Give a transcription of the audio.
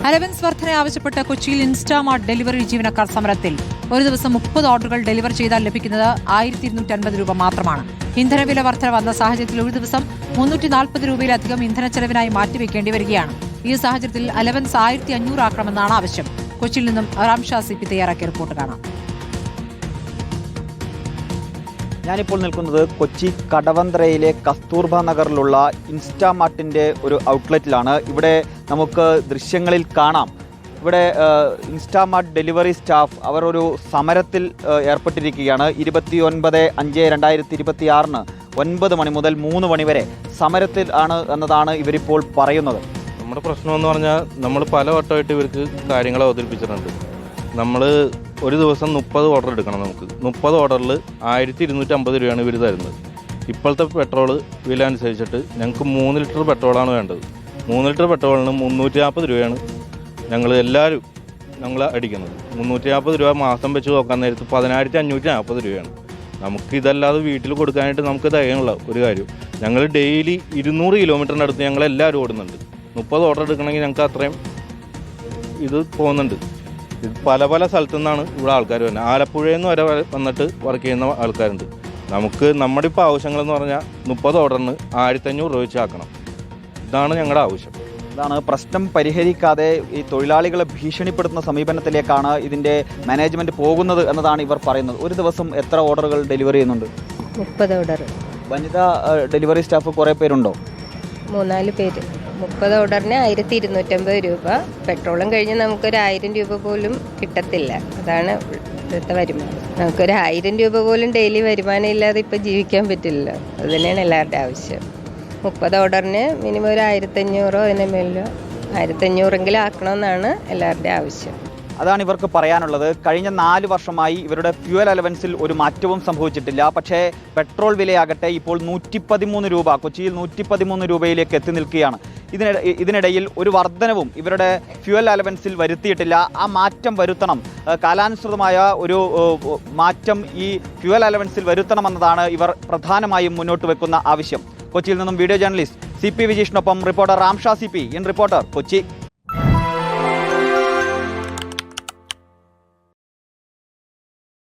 Allowance വർധന ആവശ്യപ്പെട്ട് കൊച്ചിയിൽ ഇൻസ്റ്റാമാർട്ട് ഡെലിവറി ജീവനക്കാർ സമരത്തിൽ. ഒരു ദിവസം 30 ഓർഡറുകൾ ഡെലിവർ ചെയ്താൽ ലഭിക്കുന്നത് 1250 രൂപ മാത്രമാണ്. ഇന്ധനവില വർധന വന്ന സാഹചര്യത്തിൽ ഒരു ദിവസം 340 രൂപയിലധികം ഇന്ധന ചെലവിനായി മാറ്റിവെക്കേണ്ടി വരികയാണ്. ഈ സാഹചര്യത്തിൽ അലവൻസ് 1500 ആക്കണമെന്നാണ് ആവശ്യം. കൊച്ചിയിൽ നിന്നും റാംഷാ സിപി തയ്യാറാക്കിയ റിപ്പോർട്ട് കാണാം. ഞാനിപ്പോൾ നിൽക്കുന്നത് കൊച്ചി കടവന്ത്രയിലെ കസ്തൂർബ നഗറിലുള്ള ഇൻസ്റ്റാമാർട്ടിൻ്റെ ഒരു ഔട്ട്ലെറ്റിലാണ്. ഇവിടെ നമുക്ക് ദൃശ്യങ്ങളിൽ കാണാം, ഇവിടെ ഇൻസ്റ്റാമാർട്ട് ഡെലിവറി സ്റ്റാഫ് അവർ ഒരു സമരത്തിൽ ഏർപ്പെട്ടിരിക്കുകയാണ്. 29/5/2026 9 മണി മുതൽ 3 മണി വരെ സമരത്തിൽ ആണ് എന്നതാണ് ഇവരിപ്പോൾ പറയുന്നത്. നമ്മുടെ പ്രശ്നമെന്ന് പറഞ്ഞാൽ നമ്മൾ പല വട്ടമായിട്ട് ഇവർക്ക് കാര്യങ്ങൾ അവതരിപ്പിച്ചിട്ടുണ്ട്. നമ്മൾ ഒരു ദിവസം 30 ഓർഡർ എടുക്കണം. നമുക്ക് 30 ഓർഡറിൽ 1250 രൂപയാണ് ഇവർ തരുന്നത്. ഇപ്പോഴത്തെ പെട്രോൾ വില അനുസരിച്ചിട്ട് ഞങ്ങൾക്ക് 3 ലിറ്റർ പെട്രോളാണ് വേണ്ടത്. 3 ലിറ്റർ പെട്രോളിന് 340 രൂപയാണ് ഞങ്ങൾ അടിക്കുന്നത്. 340 രൂപ മാസം വെച്ച് നോക്കാൻ നേരത്ത് 10540 രൂപയാണ്. നമുക്കിതല്ലാതെ വീട്ടിൽ കൊടുക്കാനായിട്ട് നമുക്ക് തികയുള്ള ഒരു കാര്യം. ഞങ്ങൾ ഡെയിലി 200 കിലോമീറ്ററിൻ്റെ അടുത്ത് ഞങ്ങളെല്ലാവരും ഓടുന്നുണ്ട്. 30 ഓർഡർ എടുക്കണമെങ്കിൽ ഞങ്ങൾക്ക് അത്രയും ഇത് പോകുന്നുണ്ട്. ഇത് പല സ്ഥലത്തു നിന്നാണ് ഇവിടെ ആൾക്കാർ വരുന്നത്. ആലപ്പുഴയിൽ നിന്ന് വരെ വന്നിട്ട് വർക്ക് ചെയ്യുന്ന ആൾക്കാരുണ്ട്. നമ്മുടെ ഇപ്പോൾ ആവശ്യങ്ങളെന്ന് പറഞ്ഞാൽ 30 ഓർഡറിന് 1500 രൂപ വെച്ച് ആക്കണം. ഇതാണ് ഞങ്ങളുടെ ആവശ്യം. ഇതാണ് പ്രശ്നം പരിഹരിക്കാതെ ഈ തൊഴിലാളികളെ ഭീഷണിപ്പെടുത്തുന്ന സമീപനത്തിലേക്കാണ് ഇതിൻ്റെ മാനേജ്മെൻറ്റ് പോകുന്നത് എന്നതാണ് ഇവർ പറയുന്നത്. ഒരു ദിവസം എത്ര ഓർഡറുകൾ ഡെലിവറി ചെയ്യുന്നുണ്ട്? 30 ഓർഡർ. വനിതാ ഡെലിവറി സ്റ്റാഫ് കുറേ പേരുണ്ടോ? 3-4 പേര്. 30 ഓർഡറിന് 1250 രൂപ. പെട്രോളും കഴിഞ്ഞ് നമുക്കൊരു 1000 രൂപ പോലും കിട്ടത്തില്ല. അതാണ് ഇവിടുത്തെ വരുമാനം. നമുക്കൊരു 1000 രൂപ പോലും ഡെയിലി വരുമാനം ഇല്ലാതെ ഇപ്പം ജീവിക്കാൻ പറ്റില്ല. അത് തന്നെയാണ് എല്ലാവരുടെ ആവശ്യം. 30 ഓർഡറിന് മിനിമം ഒരു 1500 അതിന് മേലോ 1500 ആക്കണമെന്നാണ് എല്ലാവരുടെയും ആവശ്യം. അതാണ് ഇവർക്ക് പറയാനുള്ളത്. കഴിഞ്ഞ 4 വർഷമായി ഇവരുടെ ഫ്യൂവൽ അലവൻസിൽ ഒരു മാറ്റവും സംഭവിച്ചിട്ടില്ല. പക്ഷേ പെട്രോൾ വിലയാകട്ടെ ഇപ്പോൾ 113 രൂപ, കൊച്ചിയിൽ 113 രൂപയിലേക്ക് എത്തി നിൽക്കുകയാണ്. ഇതിനിടയിൽ ഒരു വർധനവും ഇവരുടെ ഫ്യൂവൽ അലവൻസിൽ വരുത്തിയിട്ടില്ല. ആ മാറ്റം വരുത്തണം, കാലാനുസൃതമായ ഒരു മാറ്റം ഈ ഫ്യൂവൽ അലവൻസിൽ വരുത്തണമെന്നതാണ് ഇവർ പ്രധാനമായും മുന്നോട്ട് വെക്കുന്ന ആവശ്യം. കൊച്ചിയിൽ നിന്നും വീഡിയോ ജേർണലിസ്റ്റ് CP വിജീഷിനൊപ്പം reporter Ramsha CP in reporter, Kochi.